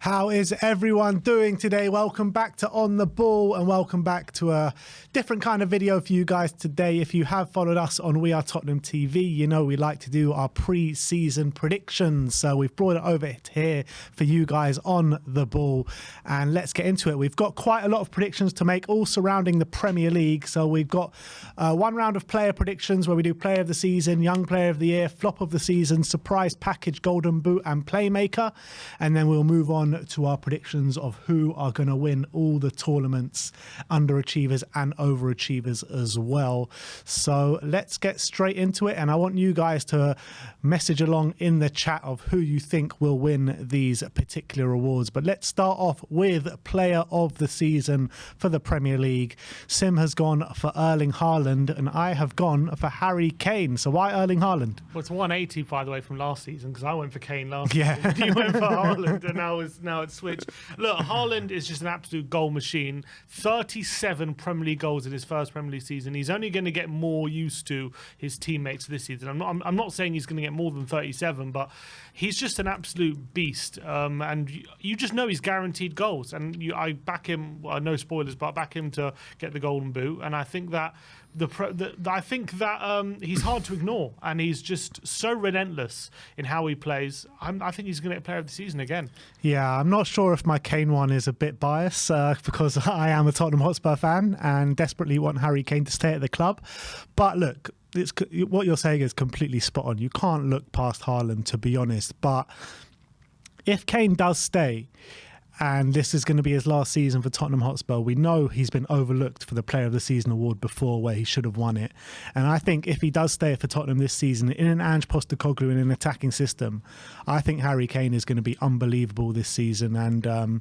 How is everyone doing today? Welcome back to On the Ball and welcome back to a different kind of video for you guys today. If you have followed us on We Are Tottenham TV, you know we like to do our pre-season predictions. So we've brought it over here for you guys on the ball and let's get into it. We've got quite a lot of predictions to make, all surrounding the Premier League. So we've got one round of player predictions where we do player of the season, young player of the year, flop of the season, surprise package, golden boot and playmaker. And then we'll move on to our predictions of who are going to win all the tournaments, underachievers and overachievers as well. So let's get straight into it, and I want you guys to message along in the chat of who you think will win these particular awards. But let's start off with player of the season for the Premier League. Sim has gone for Erling Haaland and I have gone for Harry Kane. So why Erling Haaland? Well, it's 180 by the way from last season, because I went for Kane last Yeah. season. You went for Haaland and now it's switched. Look, Haaland is just an absolute goal machine. 37 Premier League goals in his first Premier League season. He's only going to get more used to his teammates this season. I'm not saying he's going to get more than 37, but he's just an absolute beast. And you just know he's guaranteed goals. And I back him. Well, no spoilers, but I back him to get the golden boot. And I think that he's hard to ignore, and he's just so relentless in how he plays. I think he's going to get player of the season again. Yeah, I'm not sure if my Kane one is a bit biased because I am a Tottenham Hotspur fan and desperately want Harry Kane to stay at the club. But look, what you're saying is completely spot on. You can't look past Haaland, to be honest. But if Kane does stay, and this is going to be his last season for Tottenham Hotspur, we know he's been overlooked for the Player of the Season award before, where he should have won it. And I think if he does stay for Tottenham this season in an Ange Postecoglou in an attacking system, I think Harry Kane is going to be unbelievable this season. And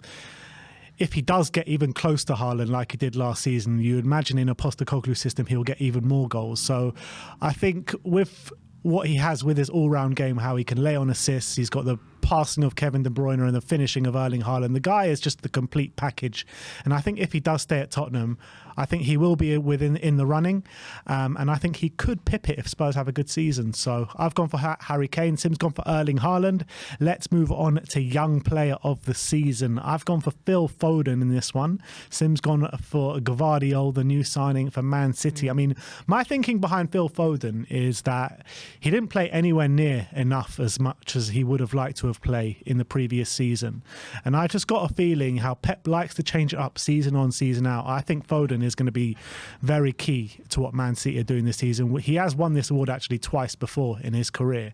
if he does get even close to Haaland like he did last season, you imagine in a Postecoglou system he'll get even more goals. So I think with what he has with his all-round game, how he can lay on assists, he's got the passing of Kevin De Bruyne and the finishing of Erling Haaland. The guy is just the complete package. And I think if he does stay at Tottenham, I think he will be in the running. And I think he could pip it if Spurs have a good season. So I've gone for Harry Kane. Sim's gone for Erling Haaland. Let's move on to young player of the season. I've gone for Phil Foden in this one. Sim's gone for Gvardiol, the new signing for Man City. I mean, my thinking behind Phil Foden is that he didn't play anywhere near enough as much as he would have liked to have play in the previous season. And I just got a feeling how Pep likes to change it up season on, season out. I think Foden is going to be very key to what Man City are doing this season. He has won this award actually twice before in his career.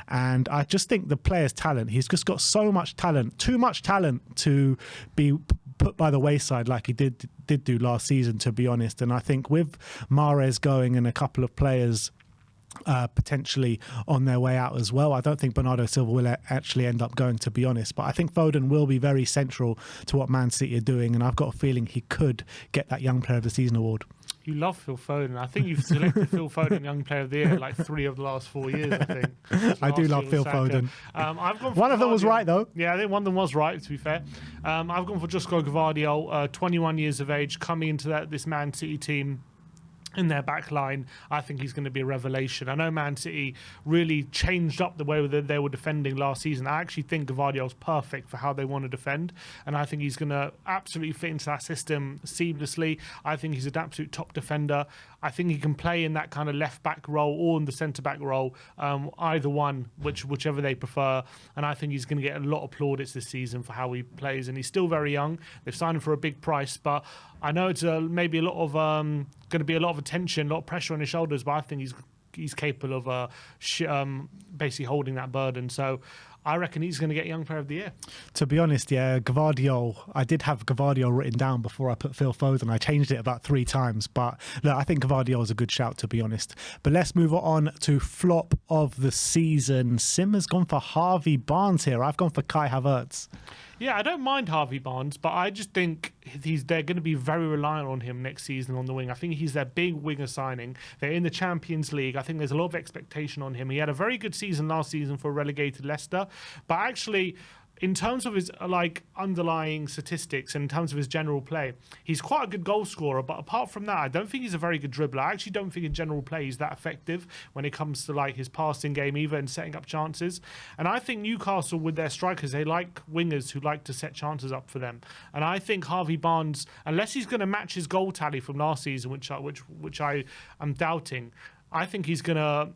And I just think the player's talent, he's just got so much talent, too much talent to be put by the wayside like he did do last season, to be honest. And I think with Mahrez going and a couple of players potentially on their way out as well, I don't think Bernardo Silva will actually end up going, to be honest. But I think Foden will be very central to what Man City are doing, and I've got a feeling he could get that Young Player of the Season award. You love Phil Foden. I think you've selected Phil Foden Young Player of the Year like 3 of the last 4 years, I think. I do love Phil Foden. I've gone for one of them was right, though. Yeah, I think one of them was right, to be fair. I've gone for Josko Gvardiol, 21 years of age, coming into this Man City team. In their back line, I think he's going to be a revelation. I know Man City really changed up the way that they were defending last season. I actually think Gvardiol's perfect for how they want to defend, and I think he's going to absolutely fit into that system seamlessly. I think he's an absolute top defender. I think he can play in that kind of left-back role or in the centre-back role, either one, whichever they prefer. And I think he's going to get a lot of plaudits this season for how he plays. And he's still very young. They've signed him for a big price, but I know it's maybe a lot of going to be a lot of attention, a lot of pressure on his shoulders. But I think he's capable of basically holding that burden. So I reckon he's going to get Young Player of the Year. To be honest, yeah, Gvardiol, I did have Gvardiol written down before I put Phil Foden. I changed it about 3 times, but look, I think Gvardiol is a good shout, to be honest. But let's move on to flop of the season. Sim has gone for Harvey Barnes here. I've gone for Kai Havertz. Yeah, I don't mind Harvey Barnes, but I just think they're going to be very reliant on him next season on the wing. I think he's their big winger signing. They're in the Champions League. I think there's a lot of expectation on him. He had a very good season last season for relegated Leicester, but actually in terms of his underlying statistics and in terms of his general play, he's quite a good goal scorer. But apart from that, I don't think he's a very good dribbler. I actually don't think in general play he's that effective when it comes to his passing game either and setting up chances. And I think Newcastle with their strikers, they like wingers who like to set chances up for them. And I think Harvey Barnes, unless he's going to match his goal tally from last season, which I am doubting, I think his goal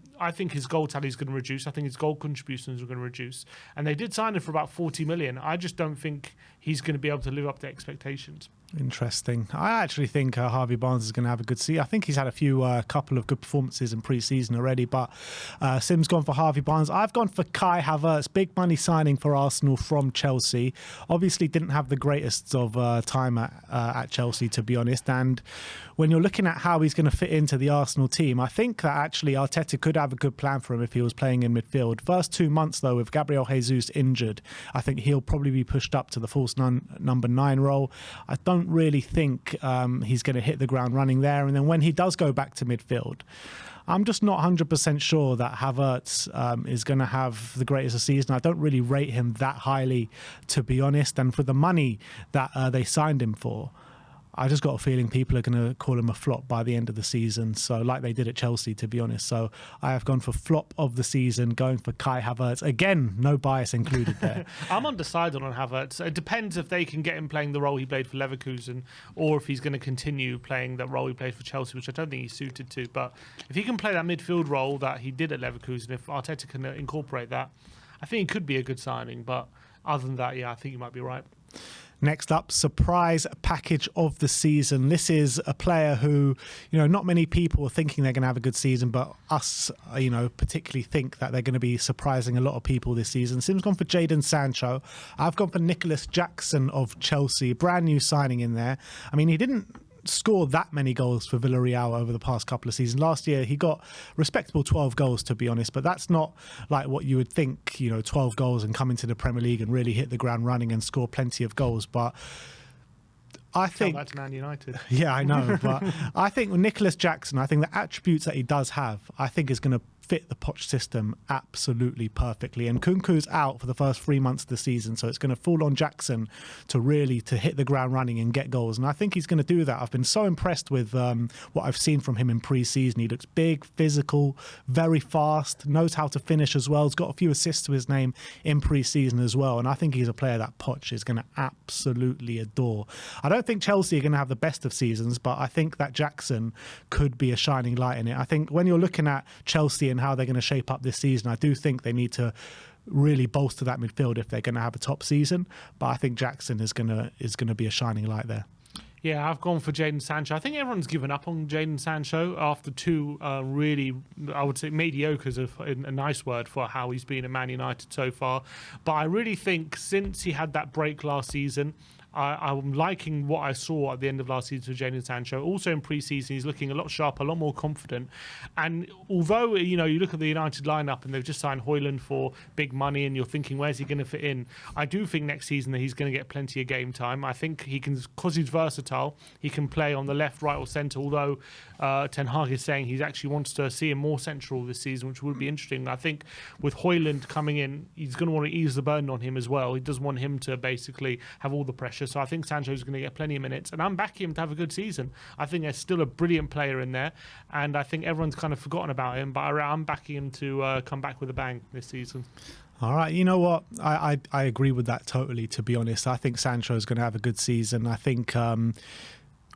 tally is going to reduce. I think his goal contributions are going to reduce. And they did sign him for about 40 million. I just don't think he's going to be able to live up to expectations. Interesting. I actually think Harvey Barnes is going to have a good season. I think he's had a couple of good performances in pre-season already, but Sim's gone for Harvey Barnes. I've gone for Kai Havertz, big money signing for Arsenal from Chelsea. Obviously didn't have the greatest of time at Chelsea, to be honest. And when you're looking at how he's going to fit into the Arsenal team, I think that actually Arteta could have a good plan for him if he was playing in midfield. First 2 months, though, with Gabriel Jesus injured, I think he'll probably be pushed up to the false number 9 role. I don't really think he's going to hit the ground running there. And then when he does go back to midfield, I'm just not 100% sure that Havertz is going to have the greatest of season. I don't really rate him that highly, to be honest. And for the money that they signed him for, I just got a feeling people are going to call him a flop by the end of the season. So like they did at Chelsea, to be honest. So I have gone for flop of the season, going for Kai Havertz. Again, no bias included there. I'm undecided on Havertz. It depends if they can get him playing the role he played for Leverkusen or if he's going to continue playing that role he played for Chelsea, which I don't think he's suited to. But if he can play that midfield role that he did at Leverkusen, if Arteta can incorporate that, I think it could be a good signing. But other than that, yeah, I think you might be right. Next up, surprise package of the season. This is a player who, not many people are thinking they're going to have a good season, but us, particularly think that they're going to be surprising a lot of people this season. Sim's gone for Jadon Sancho. I've gone for Nicholas Jackson of Chelsea. Brand new signing in there. I mean, he didn't score that many goals for Villarreal over the past couple of seasons. Last year he got respectable 12 goals, to be honest, but that's not like what you would think, 12 goals and come into the Premier League and really hit the ground running and score plenty of goals. But I think that's Man United. Yeah, I know, but I think with Nicholas Jackson, I think the attributes that he does have, I think is going to fit the Poch system absolutely perfectly. And Kunku's out for the first 3 months of the season, so it's going to fall on Jackson to hit the ground running and get goals. And I think he's going to do that. I've been so impressed with what I've seen from him in pre-season. He looks big, physical, very fast, knows how to finish as well. He's got a few assists to his name in pre-season as well. And I think he's a player that Poch is going to absolutely adore. I don't think Chelsea are going to have the best of seasons, but I think that Jackson could be a shining light in it. I think when you're looking at Chelsea and how they're going to shape up this season, I do think they need to really bolster that midfield if they're going to have a top season. But I think Jackson is going to be a shining light there. Yeah, I've gone for Jadon Sancho. I think everyone's given up on Jadon Sancho after two really, I would say, mediocre is a nice word for how he's been at Man United so far. But I really think since he had that break last season, I'm liking what I saw at the end of last season with Jadon Sancho. Also in pre-season, he's looking a lot sharper, a lot more confident. And although, you look at the United lineup and they've just signed Højlund for big money and you're thinking, where's he going to fit in? I do think next season that he's going to get plenty of game time. I think he can, because he's versatile, he can play on the left, right or centre, although Ten Hag is saying he actually wants to see him more central this season, which would be interesting. I think with Højlund coming in, he's going to want to ease the burden on him as well. He doesn't want him to basically have all the pressure. So I think Sancho's going to get plenty of minutes, and I'm backing him to have a good season. I think there's still a brilliant player in there, and I think everyone's kind of forgotten about him, but I'm backing him to come back with a bang this season. All right, you know what? I agree with that totally, to be honest. I think Sancho is going to have a good season. I think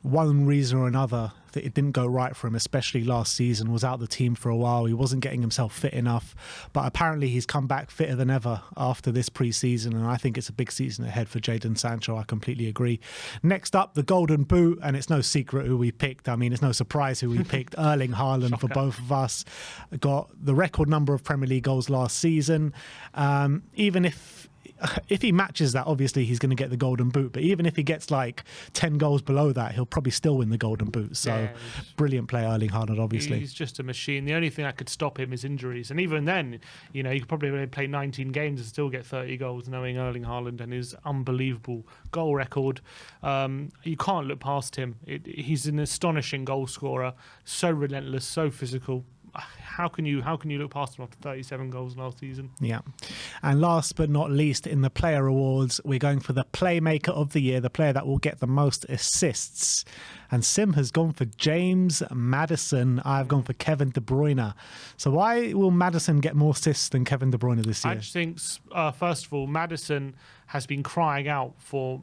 one reason or another that it didn't go right for him, especially last season, was out of the team for a while. He wasn't getting himself fit enough, but apparently he's come back fitter than ever after this pre-season, and I think it's a big season ahead for Jadon Sancho. I completely agree. Next up, the Golden Boot, and it's no secret who we picked. I mean, it's no surprise who we picked. Erling Haaland for both of us. Got the record number of Premier League goals last season. Even if he matches that, obviously he's going to get the Golden Boot. But even if he gets like 10 goals below that, he'll probably still win the Golden Boot. So yeah, brilliant player, Erling Haaland, obviously. He's just a machine. The only thing that could stop him is injuries. And even then, you could probably only play 19 games and still get 30 goals, knowing Erling Haaland and his unbelievable goal record. You can't look past him. He's an astonishing goal scorer. So relentless, so physical. how can you look past him after 37 goals last season? Yeah. And last but not least, in the player awards, we're going for the playmaker of the year, the player that will get the most assists. And Sim has gone for James Maddison. I've gone for Kevin De Bruyne. So why will Maddison get more assists than Kevin De Bruyne this year? I just think, first of all, Maddison has been crying out for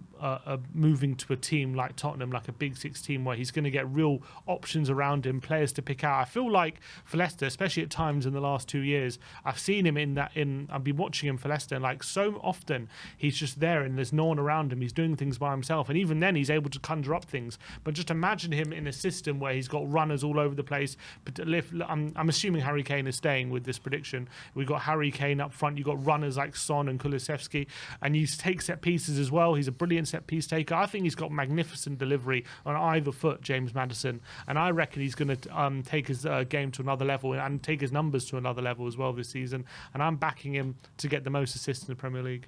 moving to a team like Tottenham, like a Big Six team where he's going to get real options around him, players to pick out. I feel like for Leicester, especially at times in the last 2 years, I've seen him I've been watching him for Leicester, and like so often he's just there and there's no one around him. He's doing things by himself, and even then he's able to conjure up things. But just imagine him in a system where he's got runners all over the place. But I'm assuming Harry Kane is staying with this prediction. We've got Harry Kane up front. You've got runners like Son and Kulusevski, and you take set pieces as well. He's a brilliant set piece taker. I think he's got magnificent delivery on either foot, James Maddison, and I reckon he's going to take his game to another level and take his numbers to another level as well this season. And I'm backing him to get the most assists in the Premier League.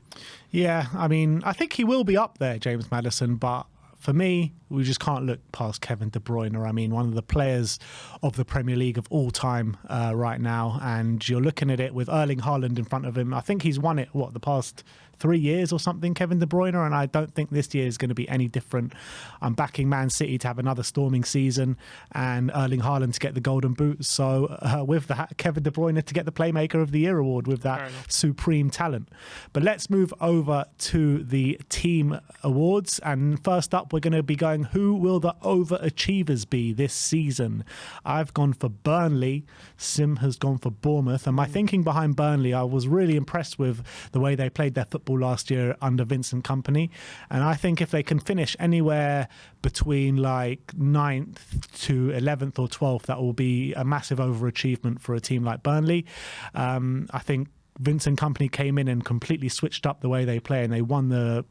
Yeah, I mean, I think he will be up there, James Maddison, but for me, we just can't look past Kevin De Bruyne. I mean, one of the players of the Premier League of all time right now. And you're looking at it with Erling Haaland in front of him. I think he's won it, the past 3 years or something, Kevin De Bruyne, and I don't think this year is going to be any different. I'm backing Man City to have another storming season and Erling Haaland to get the Golden Boot. So with that, Kevin De Bruyne to get the Playmaker of the Year award with that supreme talent. But let's move over to the team awards. And first up, we're going to be going, who will the overachievers be this season? I've gone for Burnley. Sim has gone for Bournemouth. And my thinking behind Burnley, I was really impressed with the way they played their football last year under Vincent Kompany, and I think if they can finish anywhere between like 9th to 11th or 12th, that will be a massive overachievement for a team like Burnley. I think Vincent Kompany came in and completely switched up the way they play, and they won the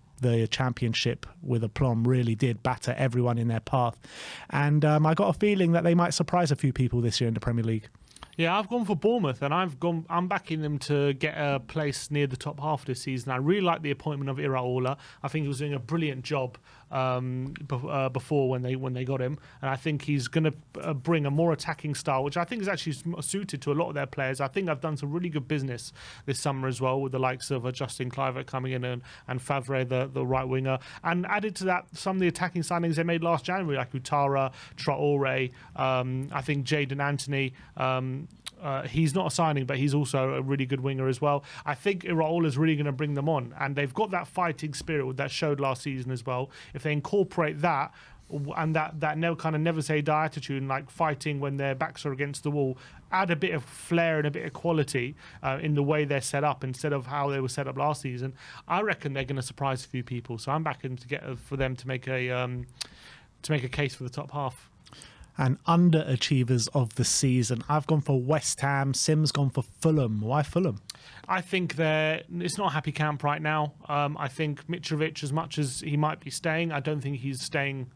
championship with aplomb, really did batter everyone in their path. And I got a feeling that they might surprise a few people this year in the Premier League. Yeah, I've gone for Bournemouth, and I'm backing them to get a place near the top half this season. I really like the appointment of Iraola. I think he was doing a brilliant job before when they got him, and I think he's going to bring a more attacking style, which I think is actually suited to a lot of their players. I think I've done some really good business this summer as well, with the likes of Justin Kluivert coming in and Favre, the right winger, and added to that some of the attacking signings they made last January, like Utara, Traore, I think Jadon Anthony. He's not a signing, but he's also a really good winger as well. I think Iraola is really going to bring them on, and they've got that fighting spirit that showed last season as well. If they incorporate that and that kind of never say die attitude, and like fighting when their backs are against the wall, add a bit of flair and a bit of quality in the way they're set up instead of how they were set up last season, I reckon they're going to surprise a few people. So I'm backing for them to make a case for the top half. And underachievers of the season, I've gone for West Ham. Sim's gone for Fulham. Why Fulham? I think it's not a happy camp right now. I think Mitrovic, as much as he might be staying, I don't think he's staying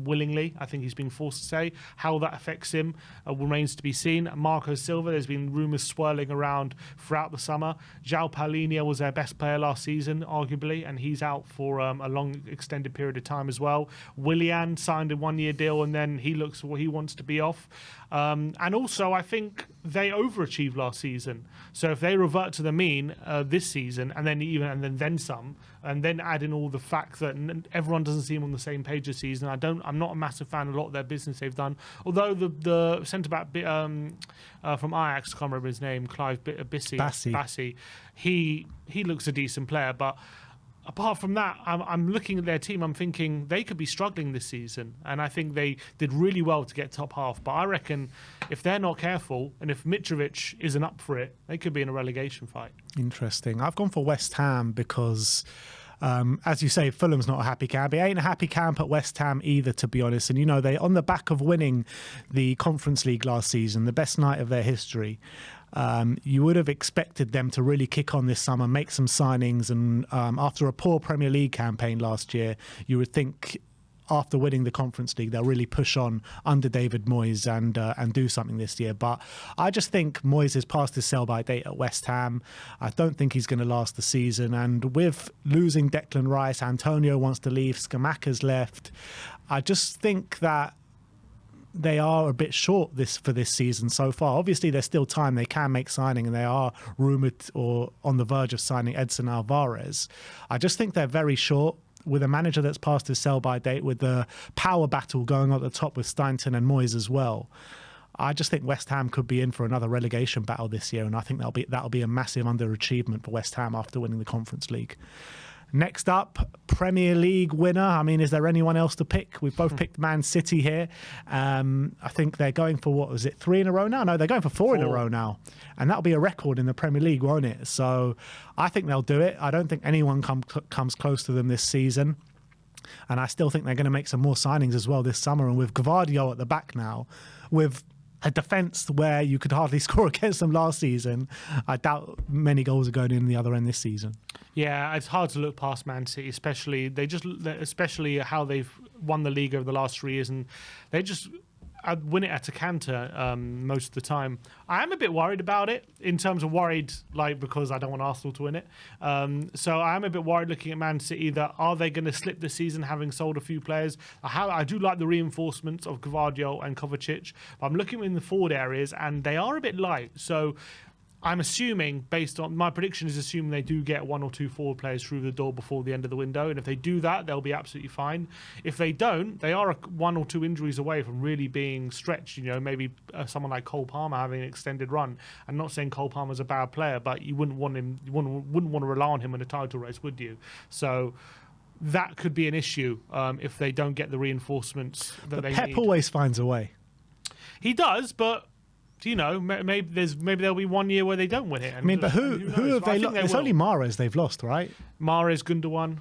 willingly. I think he's being forced to stay. How that affects him remains to be seen. Marco Silva, there's been rumours swirling around throughout the summer. João Paulinho was their best player last season, arguably, and he's out for a long, extended period of time as well. Willian signed a one-year deal, and then he looks he wants to be off. And also, I think they overachieved last season. So if they revert to the mean this season, and then some, and then add in all the fact that everyone doesn't seem on the same page this season, I'm not a massive fan of a lot of their business they've done. Although the centre back from Ajax, I can't remember his name, Clive Bassi, he looks a decent player, but apart from that, I'm looking at their team, I'm thinking they could be struggling this season, and I think they did really well to get top half. But I reckon if they're not careful, and if Mitrovic isn't up for it, they could be in a relegation fight. Interesting. I've gone for West Ham because, as you say, Fulham's not a happy camp. It ain't a happy camp at West Ham either, to be honest. And, they on the back of winning the Conference League last season, the best night of their history, you would have expected them to really kick on this summer, make some signings, and after a poor Premier League campaign last year, you would think after winning the Conference League they'll really push on under David Moyes and do something this year. But I just think Moyes is past his sell-by date at West Ham. I don't think he's going to last the season, and with losing Declan Rice, Antonio wants to leave, Scamacca's left. I just think that they are a bit short for this season so far. Obviously, there's still time. They can make signing, and they are rumoured or on the verge of signing Edson Alvarez. I just think they're very short with a manager that's past his sell-by date, with the power battle going on at the top with Stainton and Moyes as well. I just think West Ham could be in for another relegation battle this year, and I think that'll be a massive underachievement for West Ham after winning the Conference League. Next up, Premier League winner. I mean, is there anyone else to pick? We've both picked Man City here. I think they're going for, what was it, 3 in a row now? No, they're going for 4 in a row now. And that'll be a record in the Premier League, won't it? So I think they'll do it. I don't think anyone comes close to them this season. And I still think they're going to make some more signings as well this summer. And with Gvardiol at the back now, with a defence where you could hardly score against them last season, I doubt many goals are going in the other end this season. Yeah, it's hard to look past Man City, especially how they've won the league over the last 3 years, and they just win it at a canter most of the time. I am a bit worried about it, in terms of worried, like, because I don't want Arsenal to win it. So I am a bit worried looking at Man City, that are they going to slip this season, having sold a few players? I do like the reinforcements of Gvardiol and Kovacic, but I'm looking in the forward areas, and they are a bit light. So I'm assuming, based on my prediction, is assuming they do get 1 or 2 forward players through the door before the end of the window, and if they do that, they'll be absolutely fine. If they don't, they are 1 or 2 injuries away from really being stretched. You know, maybe someone like Cole Palmer having an extended run. I'm not saying Cole Palmer's a bad player, but you wouldn't want him. You wouldn't want to rely on him in a title race, would you? So that could be an issue if they don't get the reinforcements that they need. Pep always finds a way. He does, but you know, maybe there'll be 1 year where they don't win it. I mean, but who have they lost? It's only Mahrez they've lost, right? Mahrez, Gundogan.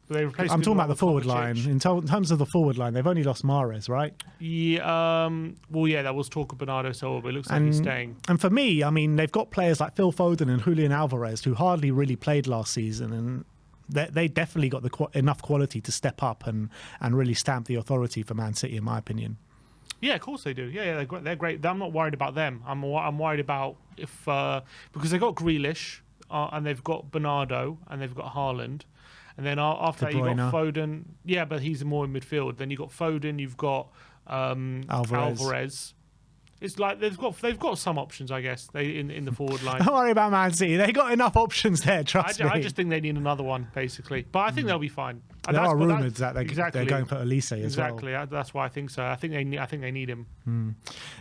They replaced I'm talking about the forward Kovacic. line. In terms of the forward line, they've only lost Mahrez, right? Yeah. Well, yeah, there was talk of Bernardo Silva, but it looks like he's staying. And for me, I mean, they've got players like Phil Foden and Julian Alvarez, who hardly really played last season, and they definitely got enough quality to step up and really stamp the authority for Man City, in my opinion. Yeah, of course they do. Yeah, they're great. I'm not worried about them. I'm worried about because they've got Grealish and they've got Bernardo and they've got Haaland, and then after that you've got Foden. Yeah, but he's more in midfield. Then you've got Foden. You've got Alvarez. It's like they've got some options, I guess, in the forward line. Don't worry about Man City. They got enough options there, trust me. I just think they need another one, basically. But I think they'll be fine. There are rumours that they're going for Elise as well. Exactly. That's why I think so. I think they need him.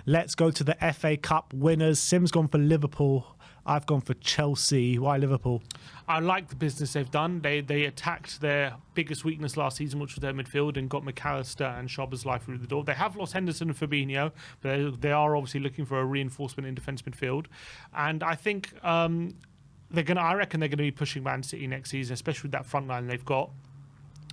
Let's go to the FA Cup winners. Sim's gone for Liverpool. I've gone for Chelsea. Why Liverpool? I like the business they've done. They attacked their biggest weakness last season, which was their midfield, and got McAllister and Szoboszlai through the door. They have lost Henderson and Fabinho, but they are obviously looking for a reinforcement in defence midfield. And I think I reckon they're going to be pushing Man City next season, especially with that front line they've got.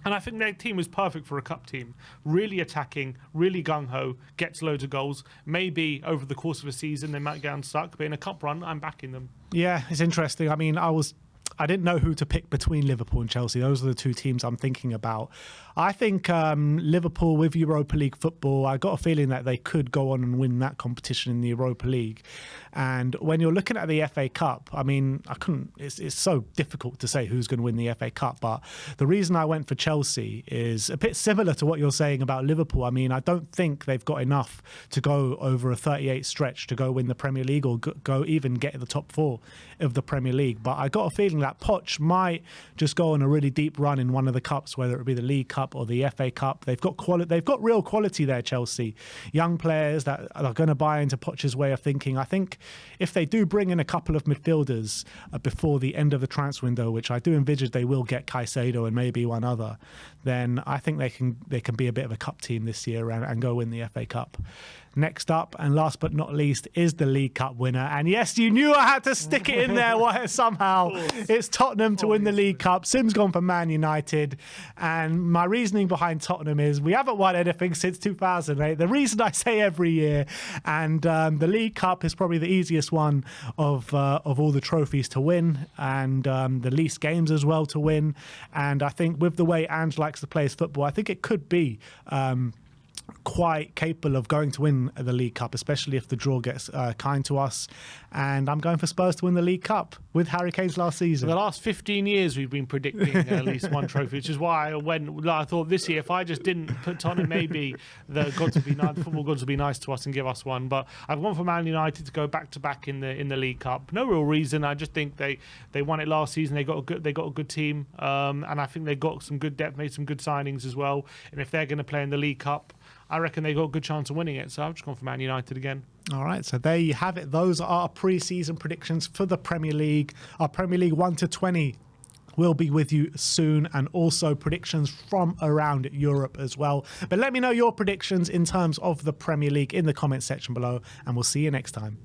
And I think their team was perfect for a cup team. Really attacking, really gung-ho, gets loads of goals. Maybe over the course of a season they might get unstuck, but in a cup run, I'm backing them. Yeah, it's interesting. I mean, I didn't know who to pick between Liverpool and Chelsea. Those are the 2 teams I'm thinking about. I think Liverpool with Europa League football, I got a feeling that they could go on and win that competition in the Europa League. And when you're looking at the FA Cup, I mean, it's so difficult to say who's going to win the FA Cup. But the reason I went for Chelsea is a bit similar to what you're saying about Liverpool. I mean, I don't think they've got enough to go over a 38 stretch to go win the Premier League or go even get the top 4 of the Premier League. But I got a feeling that Poch might just go on a really deep run in one of the cups, whether it be the League Cup or the FA Cup. They've got real quality there, Chelsea. Young players that are going to buy into Poch's way of thinking. I think if they do bring in a couple of midfielders before the end of the transfer window, which I do envisage they will get Caicedo and maybe one other, then I think they can be a bit of a cup team this year and go win the FA Cup. Next up, and last but not least, is the League Cup winner. And yes, you knew I had to stick it in there somehow. It's Tottenham to win the League Cup. Sim's gone for Man United. And my reasoning behind Tottenham is we haven't won anything since 2008. The reason I say every year. And the League Cup is probably the easiest one of all the trophies to win, and the least games as well to win. And I think with the way Ange likes to play his football, I think it could be quite capable of going to win the League Cup, especially if the draw gets kind to us. And I'm going for Spurs to win the League Cup with Harry Kane's last season. For the last 15 years, we've been predicting at least one trophy, which is why I thought this year, if I just didn't put Tottenham, maybe the football gods would be nice to us and give us one. But I've gone for Man United to go back to back in the League Cup. No real reason. I just think they won it last season. They got a good team, and I think they got some good depth, made some good signings as well. And if they're going to play in the League Cup, I reckon they got a good chance of winning it. So I've just gone for Man United again. All right, so there you have it. Those are our pre-season predictions for the Premier League. Our Premier League 1 to 20 will be with you soon, and also predictions from around Europe as well. But let me know your predictions in terms of the Premier League in the comments section below, and we'll see you next time.